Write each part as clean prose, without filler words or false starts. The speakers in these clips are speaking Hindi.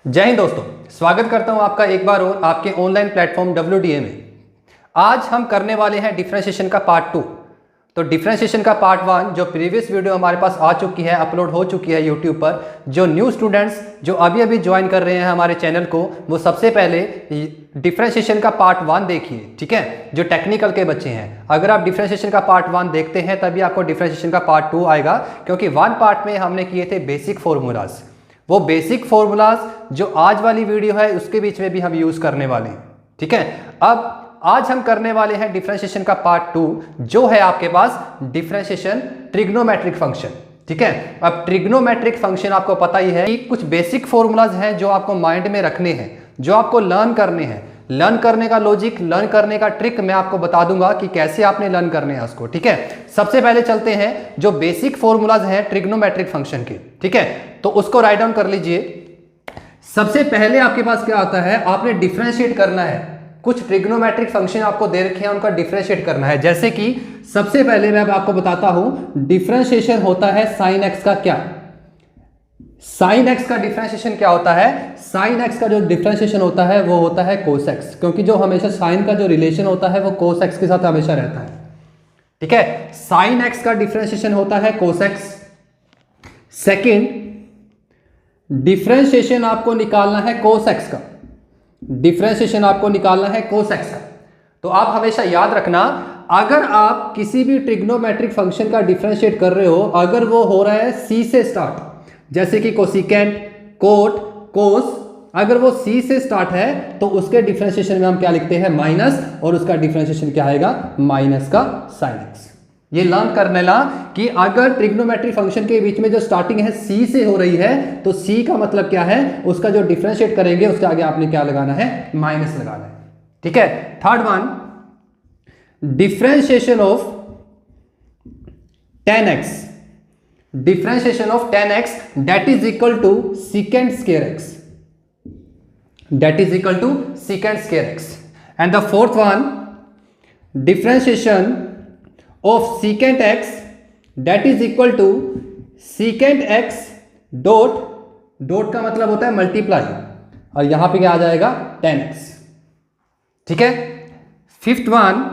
जय हिंद दोस्तों, स्वागत करता हूं आपका एक बार और आपके ऑनलाइन प्लेटफॉर्म WDA में। आज हम करने वाले हैं डिफरेंशिएशन का पार्ट 2। तो डिफरेंशिएशन का पार्ट 1 जो प्रीवियस वीडियो हमारे पास आ चुकी है, अपलोड हो चुकी है यूट्यूब पर। जो न्यू स्टूडेंट्स जो अभी अभी ज्वाइन कर रहे हैं हमारे चैनल को, वो सबसे पहले डिफरेंशिएशन का पार्ट 1 देखिए, ठीक है। जो टेक्निकल के बच्चे हैं, अगर आप डिफरेंशिएशन का पार्ट 1 देखते हैं तभी आपको डिफरेंशिएशन का पार्ट 2 आएगा, क्योंकि 1 पार्ट में हमने किए थे बेसिक फॉर्मूलाज। वो बेसिक फॉर्मूलाज जो आज वाली वीडियो है उसके बीच में भी हम यूज करने वाले हैं, ठीक है। अब आज हम करने वाले हैं डिफरेंशिएशन का पार्ट 2, जो है आपके पास डिफरेंशिएशन ट्रिग्नोमेट्रिक फंक्शन, ठीक है। अब ट्रिग्नोमेट्रिक फंक्शन आपको पता ही है कि कुछ बेसिक फॉर्मूलाज हैं जो आपको माइंड में रखने हैं, जो आपको लर्न करने हैं। लर्न करने का लॉजिक, लर्न करने का ट्रिक मैं आपको बता दूंगा कि कैसे आपने लर्न करने हैं उसको, ठीक है। सबसे पहले चलते हैं जो बेसिक फॉर्मूलाज हैं ट्रिग्नोमेट्रिक फंक्शन के, ठीक है। तो उसको राइट डाउन कर लीजिए। सबसे पहले आपके पास क्या आता है, आपने डिफरेंशिएट करना है। कुछ ट्रिग्नोमेट्रिक फंक्शन आपको दे रखे हैं, उनका डिफरेंशिएट करना है। जैसे कि सबसे पहले मैं आपको बताता हूं, डिफरेंशिएशन होता है साइन एक्स का। क्या साइन एक्स का डिफरेंशिएशन क्या होता है? साइन एक्स का जो डिफरेंशिएशन होता है वो होता है कोस एक्स, क्योंकि जो हमेशा साइन का जो रिलेशन होता है वो कोस एक्स के साथ हमेशा रहता है, ठीक है। साइन एक्स का डिफरेंशिएशन होता है कोस एक्स। सेकेंड, डिफरेंशिएशन आपको निकालना है कोस एक्स का। डिफरेंशिएशन आपको निकालना है कोस एक्स का। तो आप हमेशा याद रखना, अगर आप किसी भी ट्रिग्नोमेट्रिक फंक्शन का डिफरेंशिएट कर रहे हो, अगर वो हो रहा है सी से स्टार्ट, जैसे कि कोसिकेंट, कोट, कोस, अगर वो सी से स्टार्ट है तो उसके डिफरेंशिएशन में हम क्या लिखते हैं? माइनस, और उसका डिफरेंशिएशन क्या आएगा? माइनस का साइन एक्स। ये लर्न करने ला कि अगर ट्रिग्नोमेट्रिक फंक्शन के बीच में जो स्टार्टिंग है सी से हो रही है, तो सी का मतलब क्या है? उसका जो डिफरेंशिएट करेंगे उसके आगे आपने क्या लगाना है? माइनस लगाना है, ठीक है। Third one, differentiation of tan x, differentiation of tan x that is equal to secant square x, that is equal to secant square x. And the fourth one, differentiation of secant x that is equal to secant x dot, dot का मतलब होता है मल्टीप्लाई, और यहां पे क्या आ जाएगा? tan x, ठीक है। Fifth one,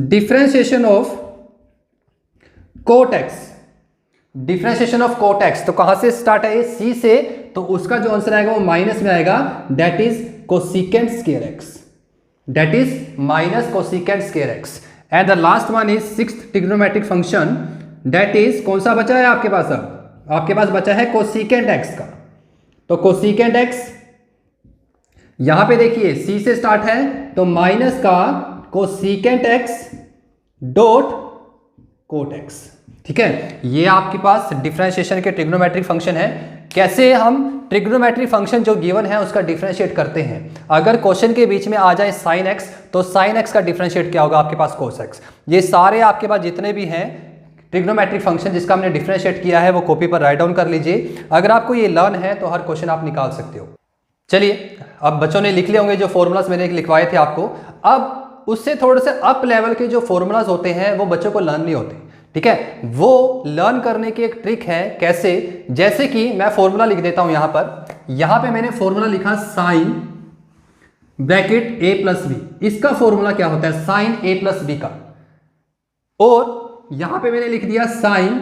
differentiation of cot x, differentiation of cot x. तो कहां से स्टार्ट है? सी से, तो उसका जो आंसर आएगा वो माइनस में आएगा, that is cosecant square x, that is minus cosecant square x. And the last one is sixth trigonometric function, that is कौन सा बचा है आपके पास? अब आपके पास बचा है कोसिकेंट एक्स का। तो कोसिकेंट एक्स यहां पे देखिए सी से स्टार्ट है, तो माइनस का cosecant x dot cot x, ठीक है। ये आपके पास डिफरेंशिएशन के ट्रिग्नोमेट्रिक फंक्शन है। कैसे हम ट्रिग्नोमेट्रिक फंक्शन जो गिवन है उसका डिफरेंशिएट करते हैं। अगर क्वेश्चन के बीच में आ जाए साइन एक्स, तो साइन एक्स का डिफरेंशिएट क्या होगा? आपके पास कोस एक्स। ये सारे आपके पास जितने भी हैं ट्रिग्नोमेट्रिक फंक्शन जिसका हमने डिफरेंशिएट किया है वो कॉपी पर राइट डाउन कर लीजिए। अगर आपको ये लर्न है तो हर क्वेश्चन आप निकाल सकते हो। चलिए, अब बच्चों ने लिख लिए होंगे जो फॉर्मूलाज मैंने लिखवाए थे आपको। अब उससे थोड़े से अप लेवल के जो फॉर्मूलाज होते हैं वो बच्चों को लर्न नहीं होते, ठीक है। वो लर्न करने की एक ट्रिक है। कैसे? जैसे कि मैं फॉर्मूला लिख देता हूं यहां पर। यहां पे मैंने फॉर्मूला लिखा sine bracket a plus b. इसका फॉर्मूला क्या होता है? साइन a प्लस बी का। और यहां पे मैंने लिख दिया साइन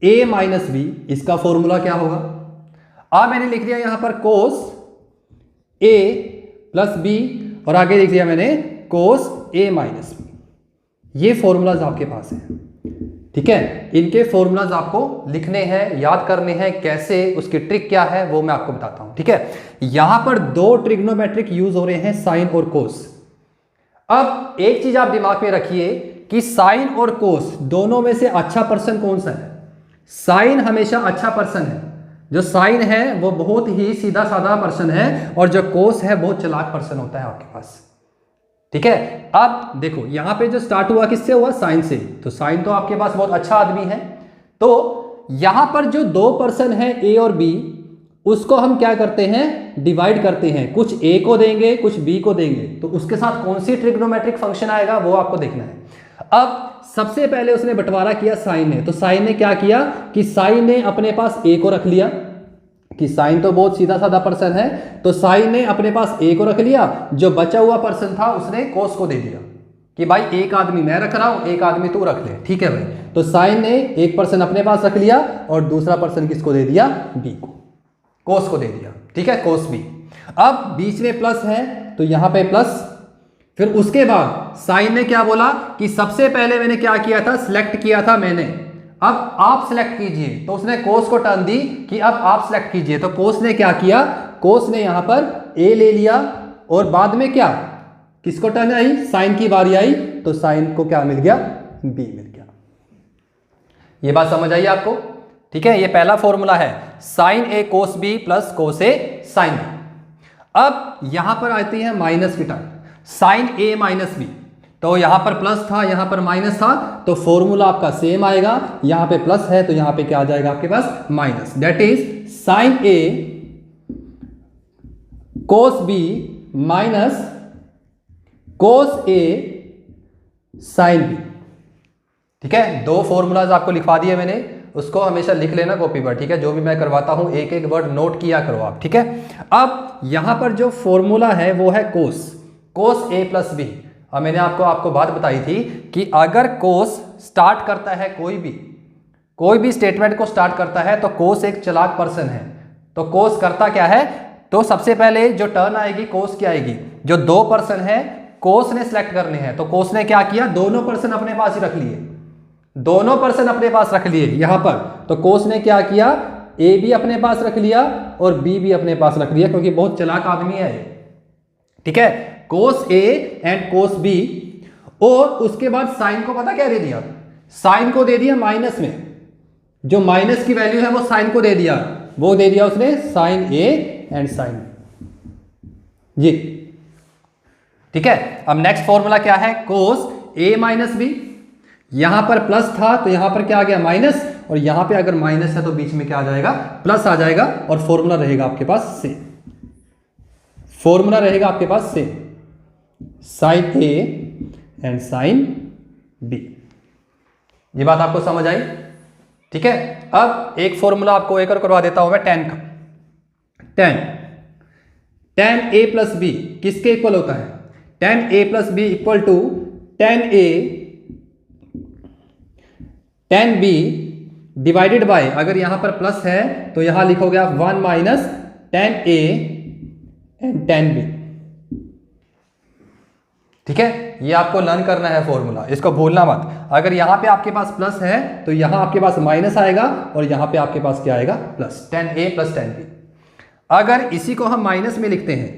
a माइनस बी। इसका फॉर्मूला क्या होगा? अब मैंने लिख दिया यहां पर कोस a प्लस बी, और आगे लिख दिया मैंने कोस a माइनस बी। ये फॉर्मूलाज आपके पास है, ठीक है। इनके फॉर्मूलाज आपको लिखने हैं, याद करने हैं। कैसे, उसकी ट्रिक क्या है वो मैं आपको बताता हूं, ठीक है। यहां पर दो ट्रिग्नोमेट्रिक यूज हो रहे हैं, साइन और कोस। अब एक चीज आप दिमाग में रखिए कि साइन और कोस दोनों में से अच्छा पर्सन कौन सा है? साइन हमेशा अच्छा पर्सन है। जो साइन है वो बहुत ही सीधा साधा पर्सन है, और जो कोस है बहुत चालाक पर्सन होता है आपके पास, ठीक है। अब देखो यहां पे जो स्टार्ट हुआ किससे हुआ? साइन से। तो साइन तो आपके पास बहुत अच्छा आदमी है। तो यहां पर जो दो पर्सन है ए और बी, उसको हम क्या करते हैं? डिवाइड करते हैं। कुछ ए को देंगे, कुछ बी को देंगे, तो उसके साथ कौन सी ट्रिग्नोमेट्रिक फंक्शन आएगा वो आपको देखना है। अब सबसे पहले उसने बंटवारा किया साइन ने। तो साइन ने क्या किया कि साइन ने अपने पास ए को रख लिया, कि साइन तो बहुत सीधा साधा पर्सन है, तो साइन ने अपने पास ए को रख लिया, जो बचा हुआ पर्सन था उसने कोस को दे दिया कि भाई एक आदमी मैं रख रहा हूं, एक आदमी तू रख ले, ठीक है भाई। तो साइन ने एक पर्सन अपने पास रख लिया और दूसरा पर्सन किसको दे दिया, बी को, कोस को दे दिया, ठीक है, कोस बी। अब बीच में प्लस है तो यहां पे प्लस, फिर उसके बाद साइन ने क्या बोला कि सबसे पहले मैंने क्या किया था, सिलेक्ट किया था मैंने, अब आप सिलेक्ट कीजिए, तो उसने कोस को टर्न दी कि अब आप सिलेक्ट कीजिए। तो कोस ने क्या किया, कोस ने यहां पर ए ले लिया और बाद में क्या, किसको टर्न आई, साइन की बारी आई, तो साइन को क्या मिल गया, बी मिल गया। ये बात समझ आई आपको, ठीक है। ये पहला फॉर्मूला है sign A cos B plus cos A sine B. अब यहां पर आती है माइनस की टर्म, साइन ए माइनस बी, तो यहां पर प्लस था यहां पर माइनस था, तो फॉर्मूला आपका सेम आएगा, यहां पे प्लस है तो यहां पे क्या आ जाएगा आपके पास minus, that is sine A cos B minus cos A sine B, ठीक है। दो फॉर्मूलाज आपको लिखवा दिए मैंने, उसको हमेशा लिख लेना कॉपी पर, ठीक है। जो भी मैं करवाता हूं एक एक वर्ड नोट किया करो आप, ठीक है। अब यहां पर जो फॉर्मूला है वो है कोस ए प्लस बी। अब मैंने आपको बात बताई थी कि अगर कोस स्टार्ट करता है, कोई भी स्टेटमेंट को स्टार्ट करता है, तो कोस एक चालाक पर्सन है, तो कोस करता क्या है, तो सबसे पहले जो टर्न आएगी कोस की आएगी, जो दो पर्सन है कोस ने सिलेक्ट करने हैं, तो कोस ने क्या किया, दोनों पर्सन अपने पास ही रख लिए, दोनों पर्सन अपने पास रख लिए यहां पर। तो कोस ने क्या किया, ए भी अपने पास रख लिया और बी भी अपने पास रख लिया, क्योंकि बहुत चालाक आदमी है, ठीक है। कोस ए एंड कोस बी, और उसके बाद साइन को पता क्या दे दिया, साइन को दे दिया माइनस में, जो माइनस की वैल्यू है वो साइन को दे दिया, वो दे दिया उसने साइन ए एंड साइन जी, ठीक है। अब नेक्स्ट फॉर्मूला क्या है, कोस ए माइनस बी, यहां पर प्लस था तो यहां पर क्या आ गया माइनस, और यहां पे अगर माइनस है तो बीच में क्या आ जाएगा, प्लस आ जाएगा, और फॉर्मूला रहेगा आपके पास सेम, फॉर्मूला रहेगा आपके पास same, sine A and sine B. ये बात आपको समझ आई, ठीक है। अब एक फॉर्मूला आपको एक और करवा देता हूं मैं टेन का, टेन ए प्लस बी किसके इक्वल होता है, tan a plus b equal to tan a tan b divided by, अगर यहां पर प्लस है तो यहां लिखोगे आप 1 minus tan a and tan b, ठीक है। ये आपको लर्न करना है फॉर्मूला, इसको भूलना मत। अगर यहां पे आपके पास प्लस है तो यहां आपके पास माइनस आएगा, और यहां पे आपके पास क्या आएगा, plus, tan a plus tan b. अगर इसी को हम माइनस में लिखते हैं,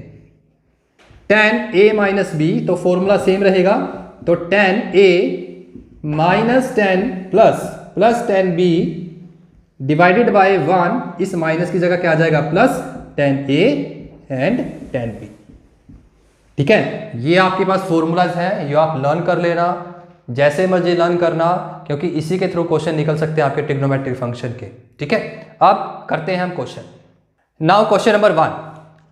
टेन ए माइनस बी, तो फॉर्मूला सेम रहेगा, तो tan a minus tan plus tan b divided by 1, इस माइनस की जगह क्या आ जाएगा, plus tan a and tan b, ठीक है। ये आपके पास फॉर्मूलाज हैं, ये आप लर्न कर लेना, जैसे मर्जी लर्न करना, क्योंकि इसी के थ्रू क्वेश्चन निकल सकते हैं आपके ट्रिग्नोमेट्रिक फंक्शन के, ठीक है। अब करते हैं हम question. Now question number 1,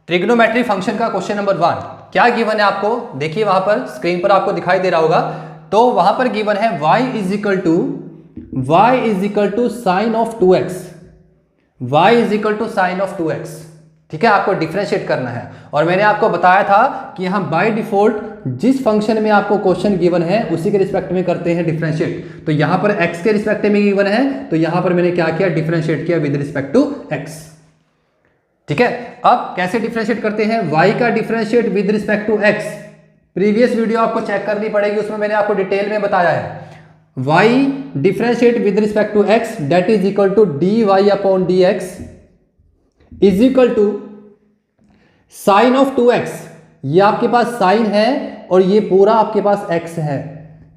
trigonometric function का क्वेश्चन नंबर 1 क्या गिवन है आपको, देखिए वहां पर स्क्रीन पर आपको दिखाई दे रहा होगा, तो वहां पर गिवन है y is equal to sine of 2x, y is equal to sine of 2x, ठीक है। आपको डिफरेंशिएट करना है, और मैंने आपको बताया था कि हम बाय डिफॉल्ट जिस फंक्शन में आपको क्वेश्चन गिवन है उसी के रिस्पेक्ट में करते हैं डिफरेंशिएट। तो यहां पर x के रिस्पेक्ट में गिवन है, तो यहां पर मैंने क्या किया, डिफरेंशिएट किया विद रिस्पेक्ट टू x, ठीक है। अब कैसे डिफरेंशिएट करते हैं, y का differentiate with respect to x, previous video आपको चेक करनी पड़ेगी, उसमें मैंने आपको डिटेल में बताया है। y differentiate with respect to x, that is equal to dy upon dx is equal to sine of 2x, ये आपके पास साइन है और ये पूरा आपके पास x है,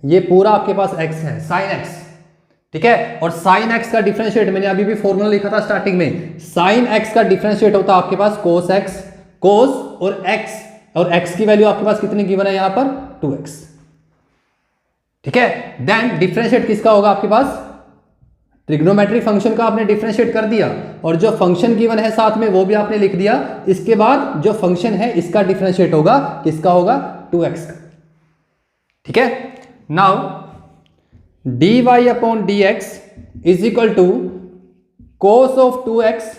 ये पूरा आपके पास x है, साइन x, ठीक है। और साइन x का डिफरेंशिएट मैंने अभी भी फॉर्मूला लिखा था स्टार्टिंग में, साइन x का डिफरेंशिएट होता है आपके पास कोस x, कोस और x, और x की वैल्यू आपके पास कितनी गिवन है यहां पर, 2x, ठीक है। देन डिफरेंशिएट किसका होगा आपके पास, ट्रिग्नोमेट्रिक फंक्शन का आपने डिफरेंशिएट कर दिया, और जो फंक्शन गिवन है साथ में वो भी आपने लिख दिया। इसके बाद जो फंक्शन है इसका डिफरेंशिएट होगा, किसका होगा, 2x का, ठीक है। Now dy upon dx is equal to cos of 2x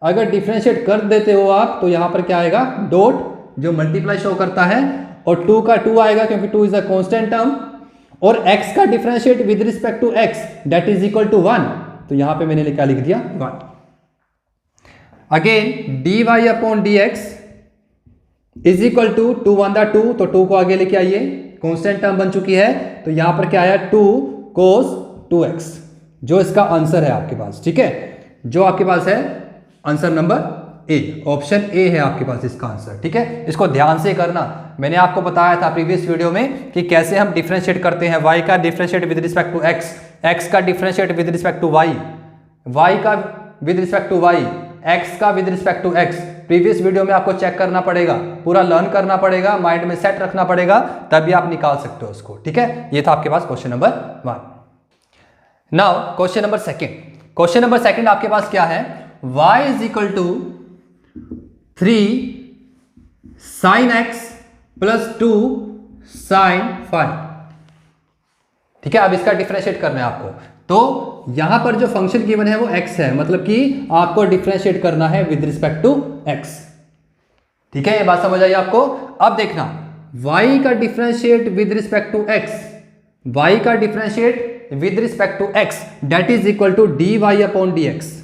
अगर डिफ्रेंशिएट कर देते हो आप तो यहां पर क्या आएगा, डॉट जो मल्टीप्लाई शो करता है, और 2 का 2 आएगा क्योंकि 2 इज अ कांस्टेंट टर्म, और x का differentiate with respect to x that is equal to 1, तो यहां पे मैंने क्या लिख दिया 1। Again dy upon dx is equal to 2 1 दा 2, तो 2 को आगे लेके आइए, कांस्टेंट टर्म बन चुकी है, तो यहां पर क्या आया 2 cos 2x, जो इसका आंसर है आपके पास। ठीक है, जो आपके पास है answer number A, option A है आपके पास इसका आंसर। ठीक है, इसको ध्यान से करना, मैंने आपको बताया था प्रीवियस वीडियो में कि कैसे हम डिफरेंशिएट करते हैं, y का differentiate with respect to x, x का differentiate with respect to y, y का with respect to y, x का with respect to x। Previous video में आपको चेक करना पड़ेगा, पूरा लर्न करना पड़ेगा, माइंड में सेट रखना पड़ेगा, तभी आप निकाल सकते हो उसको। ठीक है, ये था आपके पास question number 1। Now question number 2। Question number 2 आपके पास क्या है, y is equal to 3 sin x plus 2 sin 5। ठीक है, अब इसका डिफरेंशिएट करना है आपको, तो यहां पर जो फंक्शन गिवन है वो x है, मतलब कि आपको डिफरेंशिएट करना है विद रिस्पेक्ट टू x। ठीक है, ये बात समझ आई आपको। अब देखना y का differentiate with respect to x, y का differentiate with respect to x that is equal to dy upon dx।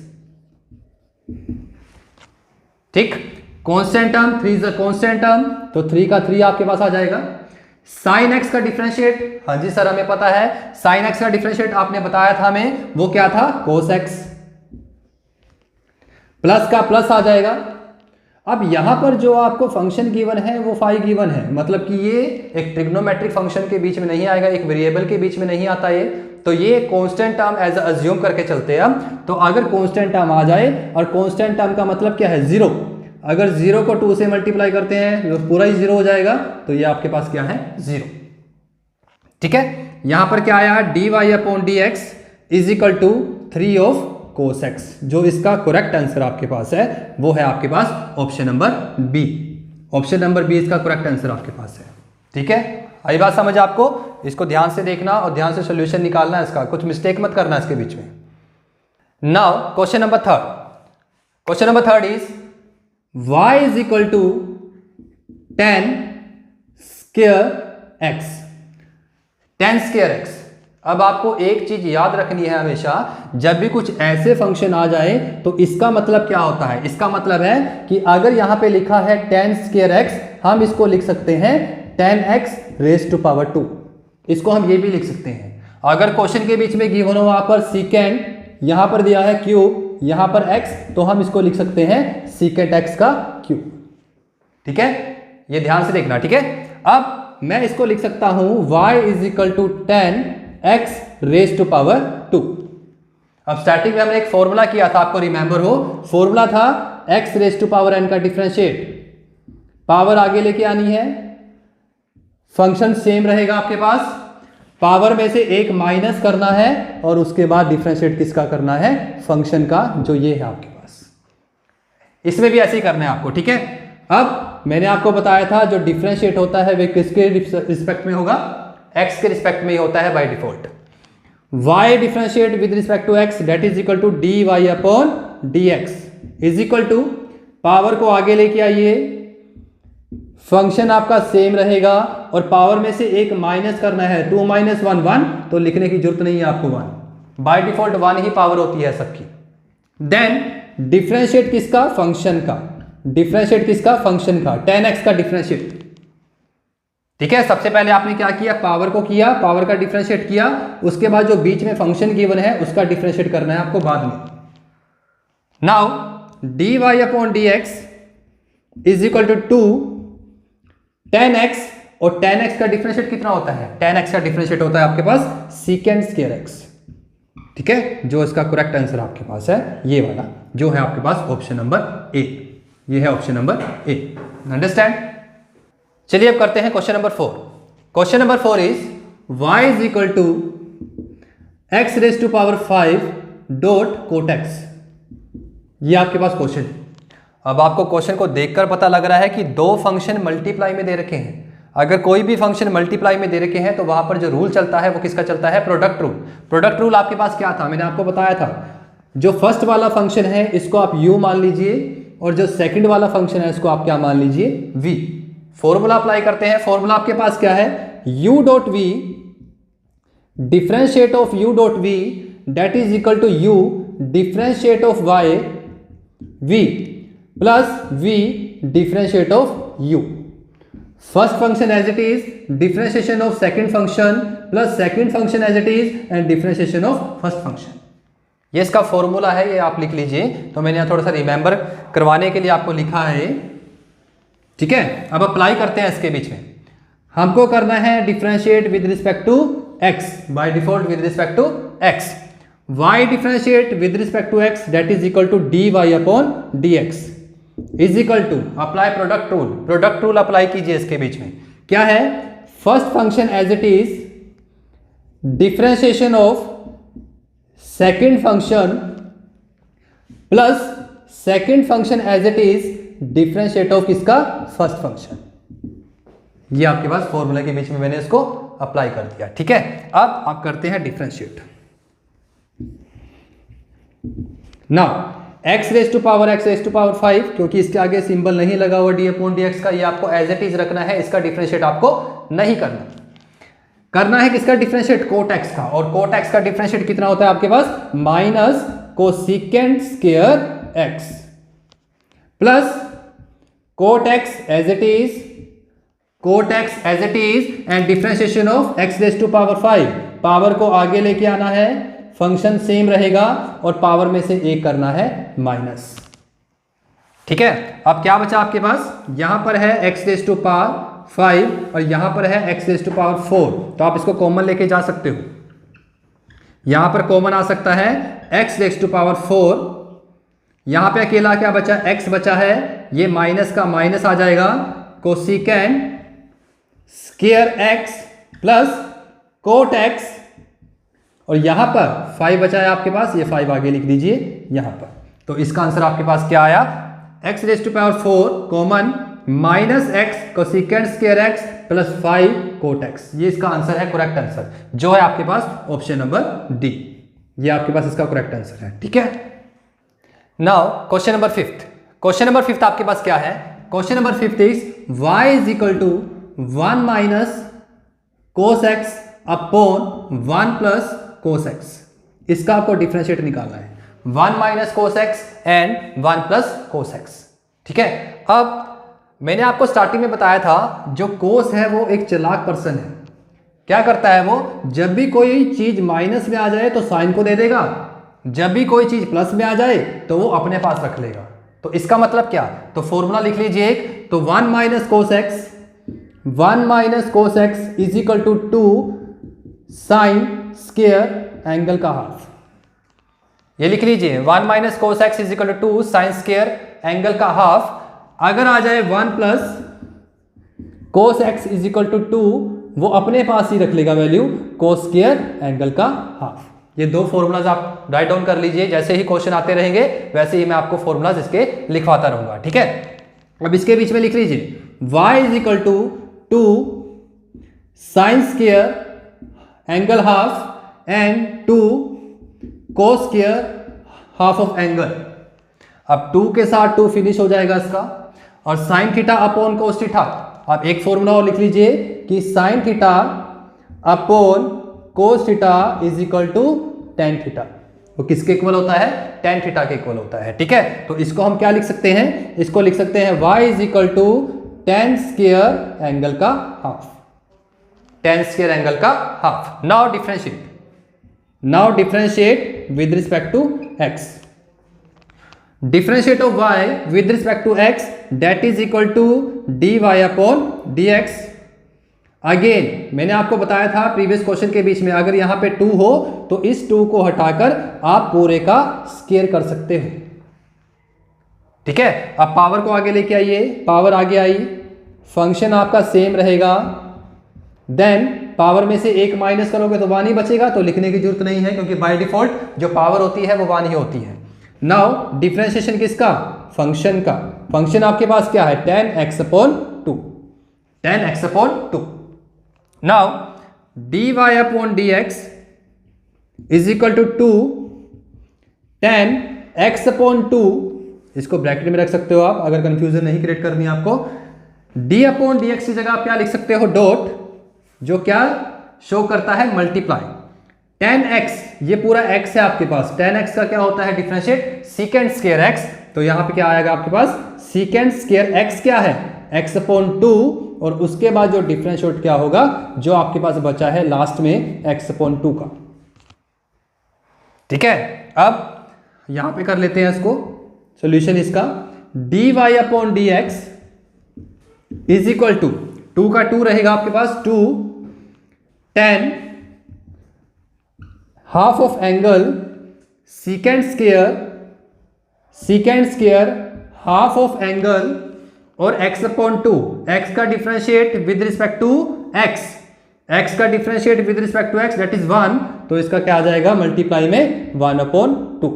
ठीक, constant term 3 is a constant term, तो 3 का 3 आपके पास आ जाएगा। साइन एक्स का डिफरेंशिएट, हाँ जी सर हमें पता है, साइन एक्स का डिफरेंशिएट आपने बताया था हमें, वो क्या था कोस एक्स, प्लस का प्लस आ जाएगा। अब यहां पर जो आपको फंक्शन गिवन है वो फाई गिवन है, मतलब कि ये एक ट्रिग्नोमेट्रिक फंक्शन के बीच में नहीं आएगा, एक वेरिएबल के बीच में नहीं आता ये, तो ये कांस्टेंट टर्म एज अज्यूम करके चलते हैं हम। तो अगर कांस्टेंट टर्म आ जाए, और कांस्टेंट टर्म का मतलब क्या है 0, अगर 0 को 2 से मल्टीप्लाई करते हैं तो पूरा ही 0 हो जाएगा, तो ये आपके पास क्या है 0। ठीक है, यहां पर क्या आया dy upon dx is equal to 3 of cos x, जो इसका करेक्ट आंसर आपके पास है वो है आपके पास option number B. Option number B इसका करेक्ट आंसर आपके पास है। ठीक है, आई बात समझ आपको, इसको ध्यान से देखना और ध्यान से सोल्यूशन निकालना है इसका, कुछ मिस्टेक मत करना इसके बीच में। Now question number 3। Question number 3 is y is equal to 10 square x, 10 square x। अब आपको एक चीज याद रखनी है हमेशा, जब भी कुछ ऐसे फंक्शन आ जाए तो इसका मतलब क्या होता है, इसका मतलब है कि अगर यहां पे लिखा है 10 स्क्वायर x, हम इसको लिख सकते हैं 10x रेज टू पावर 2, इसको हम ये भी लिख सकते हैं। अगर क्वेश्चन के बीच में गिवन हो वहां पर सीकेंड, यहां पर दिया है क्यूब, यहां पर x, तो हम इसको लिख सकते हैं सीकेंट x का क्यूब। ठीक है, ये ध्यान से देखना। ठीक है, अब मैं इसको लिख सकता हूं y is equal to 10x raise to power 2। अब स्टार्टिंग में हमने एक फॉर्मूला किया था, आपको रिमेंबर हो, फॉर्मूला था x raise to power n का डिफरेंशिएट, पावर आगे लेके आनी है, फंक्शन सेम रहेगा आपके पास, पावर में से एक माइनस करना है और उसके बाद डिफरेंशिएट किसका करना है, फंक्शन का, जो ये है आपके पास। इसमें भी ऐसे ही करना है आपको। ठीक है, अब मैंने आपको बताया था जो डिफरेंशिएट होता है वे किसके रिस्पेक्ट में होगा, x के रिस्पेक्ट में ही होता है by default. y differentiate with respect to x that is equal to dy upon dx is equal to, power को आगे लेके आइए, फंक्शन आपका सेम रहेगा और पावर में से एक माइनस करना है, 2 - 1 1, तो लिखने की जरूरत नहीं है आपको 1, बाय डिफॉल्ट 1 ही पावर होती है सबकी। देन डिफरेंशिएट किसका, फंक्शन का, डिफरेंशिएट किसका, फंक्शन का, 10x का डिफरेंशिएट। ठीक है, सबसे पहले आपने क्या किया, पावर को किया, पावर का डिफरेंशिएट किया, उसके बाद जो बीच में फंक्शन गिवन है उसका डिफरेंशिएट करना है आपको बाद में। Now dy upon dx is equal to 10x, और 10x का डिफरेंशिएट कितना होता है, 10x का डिफरेंशिएट होता है आपके पास सीकेंड स्क्वायर x। ठीक है, जो इसका करेक्ट आंसर आपके पास है ये वाला, जो है आपके पास ऑप्शन नंबर ए, ये है ऑप्शन नंबर ए। अंडरस्टैंड? चलिए अब करते हैं question number 4। Question number 4 is y is equal to x raise to power 5 dot cot x। ये आपके पास क्वेश्चन। अब आपको क्वेश्चन को देखकर पता लग रहा है कि दो फंक्शन मल्टीप्लाई में दे रखे हैं। अगर कोई भी फंक्शन मल्टीप्लाई में दे रखे हैं तो वहां पर जो रूल चलता है वो किसका चलता है, प्रोडक्ट रूल। प्रोडक्ट रूल आपके पास क्या था, मैंने आपको बताया था, जो फर्स्ट वाला फंक्शन है इसको आप u मान लीजिए, और जो सेकंड वाला फंक्शन है इसको आप क्या मान लीजिए, v। फॉर्मूला अप्लाई करते हैं। फॉर्मूला आपके पास क्या है, u dot v differentiate of u dot v that is equal to u differentiate of y v plus v differentiate of u। First function as it is, differentiation of second function plus second function as it is and differentiation of first function. ये इसका फॉर्मूला है, ये आप लिख लीजिए। तो मैंने यहाँ थोड़ा सा रिमेंबर करवाने के लिए आपको लिखा है, ठीक है। अब अप्लाई करते हैं इसके बीच में। हमको करना है differentiate with respect to x, by default with respect to x। y differentiate with respect to x that is equal to dy upon dx is equal to, apply product rule. Product rule apply कीजिए इसके बीच में। क्या है, first function as it is differentiation of second function plus second function as it is differentiate of किसका, फर्स्ट फंक्शन। ये आपके पास फॉर्मूला के बीच में मैंने इसको अप्लाई कर दिया, ठीक है। अब आप करते हैं differentiate. Now x raise to power x raise to power 5, क्योंकि इसके आगे सिंबल नहीं लगा हुआ d अपॉन dx का, ये आपको एज इट इज रखना है, इसका डिफरेंशिएट आपको नहीं करना। करना है किसका डिफरेंशिएट, कोट एक्स का। और कोट एक्स का डिफरेंशिएट कितना होता है आपके पास, minus cosecant square X plus cot X as it is, cot X as it is and differentiation of X raise to power 5। Power को आगे लेके आना है, फंक्शन सेम रहेगा और पावर में से एक करना है माइनस, ठीक है। अब क्या बचा आपके पास, यहां पर है एक्स रेज टू पावर 5 और यहां पर है एक्स रेज टू पावर 4, तो आप इसको कॉमन लेके जा सकते हो। यहां पर कॉमन आ सकता है एक्स रेज टू पावर 4, यहां पे अकेला क्या बचा, x बचा है, ये माइनस का माइनस आ जाएगा, cosecant square x plus coat x, और यहां पर 5 बचा है आपके पास, ये 5 आगे लिख दीजिए यहां पर। तो इसका आंसर आपके पास क्या आया, x raise to power 4 common minus x cosecant square x plus 5 cot x। ये इसका आंसर है, करेक्ट आंसर जो है आपके पास ऑप्शन नंबर डी। ये आपके पास इसका करेक्ट आंसर है, ठीक है। Now question number 5। Question number 5 आपके पास क्या है, question number 5 is y is equal to 1 minus cos x upon 1 plus cos x। इसका आपको डिफरेंशिएट निकालना है, 1 minus cos x and 1 plus cos x, ठीक है। अब मैंने आपको स्टार्टिंग में बताया था, जो कोस है वो एक चालाक पर्सन है। क्या करता है वो, जब भी कोई चीज माइनस में आ जाए तो साइन को दे देगा, जब भी कोई चीज प्लस में आ जाए तो वो अपने पास रख लेगा। तो इसका मतलब क्या, तो फॉर्मूला लिख लीजिए एक, तो 1 minus cos x, 1 minus cos x is equal to 2 sine square angle का हाफ। ये लिख लीजिए 1 minus cos x is equal to 2 sine square angle का हाफ। अगर आ जाए 1 plus cos x is equal to 2, वो अपने पास ही रख लेगा वैल्यू कोस स्क्वायर एंगल का हाफ। ये दो फॉर्मूलाज आप राइट डाउन कर लीजिए, जैसे ही क्वेश्चन आते रहेंगे वैसे ही मैं आपको फॉर्मूलाज इसके लिखवाता रहूंगा, ठीक है। अब इसके बीच में लिख लीजिए y is equal to 2 sine square angle half and 2 cos square half of angle. अब 2 के साथ 2 फिनिश हो जाएगा इसका, और sine theta upon cos theta. आप एक फॉर्मूला और लिख लीजिए कि sine theta upon cos theta is equal to tan theta. वो किसके इक्वल होता है, टेन थीटा के इक्वल होता है, ठीक है। तो इसको हम क्या लिख सकते हैं, इसको लिख सकते हैं y is equal to tan square angle का हाफ, टेन स्क्वायर एंगल का half. Now differentiate, now differentiate with respect to x। Differentiate of y with respect to x that is equal to dy upon dx। Again मैंने आपको बताया था प्रीवियस क्वेश्चन के बीच में, अगर यहां पे 2 हो तो इस 2 को हटाकर आप पूरे का स्क्वायर कर सकते हो, ठीक है। अब पावर को आगे लेके आइए, पावर आगे आई, फंक्शन आपका सेम रहेगा, देन पावर में से एक माइनस करोगे तो 1 ही बचेगा, तो लिखने की जरूरत नहीं है क्योंकि बाय डिफॉल्ट जो पावर होती है वो 1 ही होती है। नाउ डिफरेंशिएशन किसका, फंक्शन का। फंक्शन आपके पास क्या है, tan x upon 2, tan x upon 2। Now dy upon dx is equal to 2 10x/2, इसको ब्रैकेट में रख सकते हो आप अगर कंफ्यूजन नहीं क्रिएट करनी है आपको। d/dx की जगह आप क्या लिख सकते हो, डॉट, जो क्या शो करता है मल्टीप्लाई। 10x, ये पूरा x है आपके पास, 10x का क्या होता है डिफरेंशिएट, सीकेंड स्क्वायर x, तो यहां पे क्या आएगा आपके पास, सीकेंड स्क्वायर x क्या है, x/2, और उसके बाद जो डिफरेंशिएट क्या होगा, जो आपके पास बचा है लास्ट में x/2 का। ठीक है, अब यहां पे कर लेते हैं इसको सॉल्यूशन इसका। dy/dx इज इक्वल टू 2 का 2 रहेगा आपके पास, 2 10 half of angle secant square half of angle और x/2, x का differentiate with respect to x का differentiate with respect to x that is 1, तो इसका क्या आ जाएगा मल्टीप्लाई में 1/2,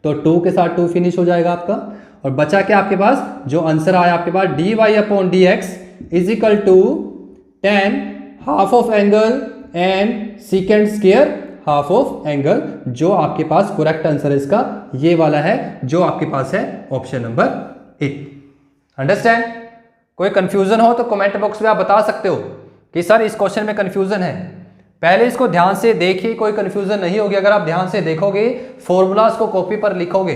तो 2 के साथ 2 फिनिश हो जाएगा आपका, और बचा क्या आपके पास, जो आंसर आया आपके पास dy/dx is equal to 10 half of angle and secant square half of angle, जो आपके पास करेक्ट आंसर है इसका ये वाला है, जो आपके पास है ऑप्शन नंबर ए। अंडरस्टैंड? कोई कंफ्यूजन हो तो कमेंट बॉक्स में आप बता सकते हो कि सर इस क्वेश्चन में कंफ्यूजन है। पहले इसको ध्यान से देखिए, कोई कंफ्यूजन नहीं होगी अगर आप ध्यान से देखोगे, फॉर्मूलाज को कॉपी पर लिखोगे,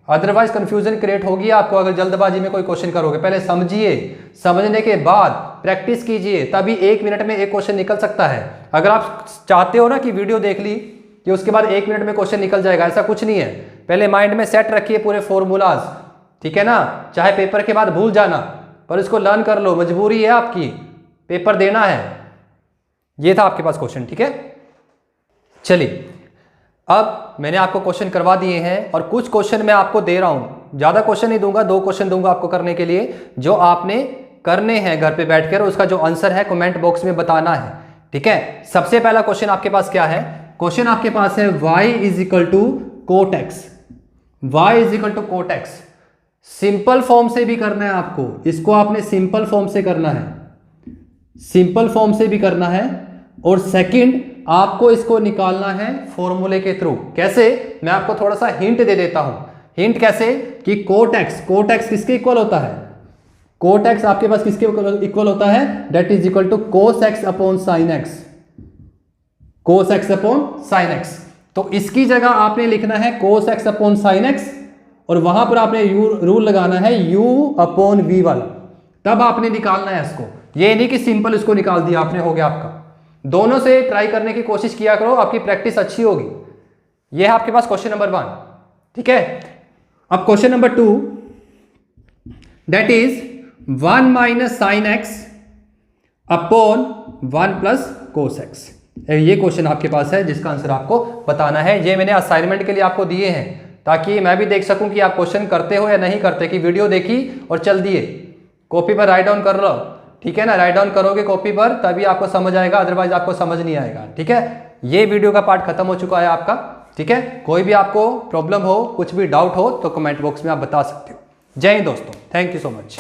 अदरवाइज कंफ्यूजन क्रिएट होगी आपको अगर जल्दबाजी में कोई क्वेश्चन करोगे। पहले समझिए, समझने के बाद प्रैक्टिस कीजिए, तभी 1 मिनट में एक क्वेश्चन निकल सकता है। अगर आप चाहते हो ना कि वीडियो देख ली कि उसके बाद 1 मिनट में क्वेश्चन निकल जाएगा, ऐसा कुछ नहीं है। पहले माइंड में सेट रखिए पूरे फॉर्मूलाज, ठीक है ना, चाहे पेपर के बाद भूल जाना, पर इसको लर्न कर लो, मजबूरी है आपकी, पेपर देना है। ये था आपके पास क्वेश्चन, ठीक है। चलिए, अब मैंने आपको क्वेश्चन करवा दिए हैं और कुछ क्वेश्चन मैं आपको दे रहा हूं, ज्यादा क्वेश्चन नहीं दूंगा, 2 क्वेश्चन दूंगा आपको करने के लिए, जो आपने करने हैं घर पे बैठकर, उसका जो आंसर है कमेंट बॉक्स में बताना है, ठीक है। सबसे पहला क्वेश्चन आपके पास क्या है, क्वेश्चन आपके पास है y is equal to cot X, y is equal to cot X. Simple form से भी करना है आपको, इसको आपने सिंपल फॉर्म से करना है, सिंपल फॉर्म से भी करना है, और सेकंड आपको इसको निकालना है फॉर्मूले के थ्रू। कैसे, मैं आपको थोड़ा सा हिंट दे देता हूं। हिंट कैसे, कि कोट एक्स किसके इक्वल होता है, कोट एक्स आपके पास किसके इक्वल होता है, that is equal to cos X upon sine X, cos X upon sine X. तो इसकी जगह आपने लिखना है cos X upon sine X, और वहां पर आपने रूल लगाना है u अपॉन v वाला, तब आपने निकालना है इसको। ये नहीं कि सिंपल इसको निकाल दिया आपने, हो गया आपका। दोनों से ट्राई करने की कोशिश किया करो, आपकी प्रैक्टिस अच्छी होगी। ये है आपके पास क्वेश्चन नंबर 1, ठीक है। अब question number 2, that is 1 minus sine x upon 1 plus cos x. ये क्वेश्चन आपके पास है जिसका आंसर आपको बताना है। ये मैंने असाइनमेंट के लिए आपको दिए हैं ताकि मैं भी देख सकूं कि आप क्वेश्चन करते हो या नहीं करते, कि वीडियो देखी और चल दिए, कॉपी पर राइट डाउन कर लो, ठीक है ना। राइट डाउन करोगे कॉपी पर तभी आपको समझ आएगा, अदरवाइज आपको समझ नहीं आएगा, ठीक है। ये वीडियो का पार्ट खत्म हो चुका है आपका, ठीक है। कोई भी आपको प्रॉब्लम हो, कुछ भी डाउट हो तो कमेंट बॉक्स में आप बता सकते हो। जय हिंद दोस्तों, थैंक यू सो मच।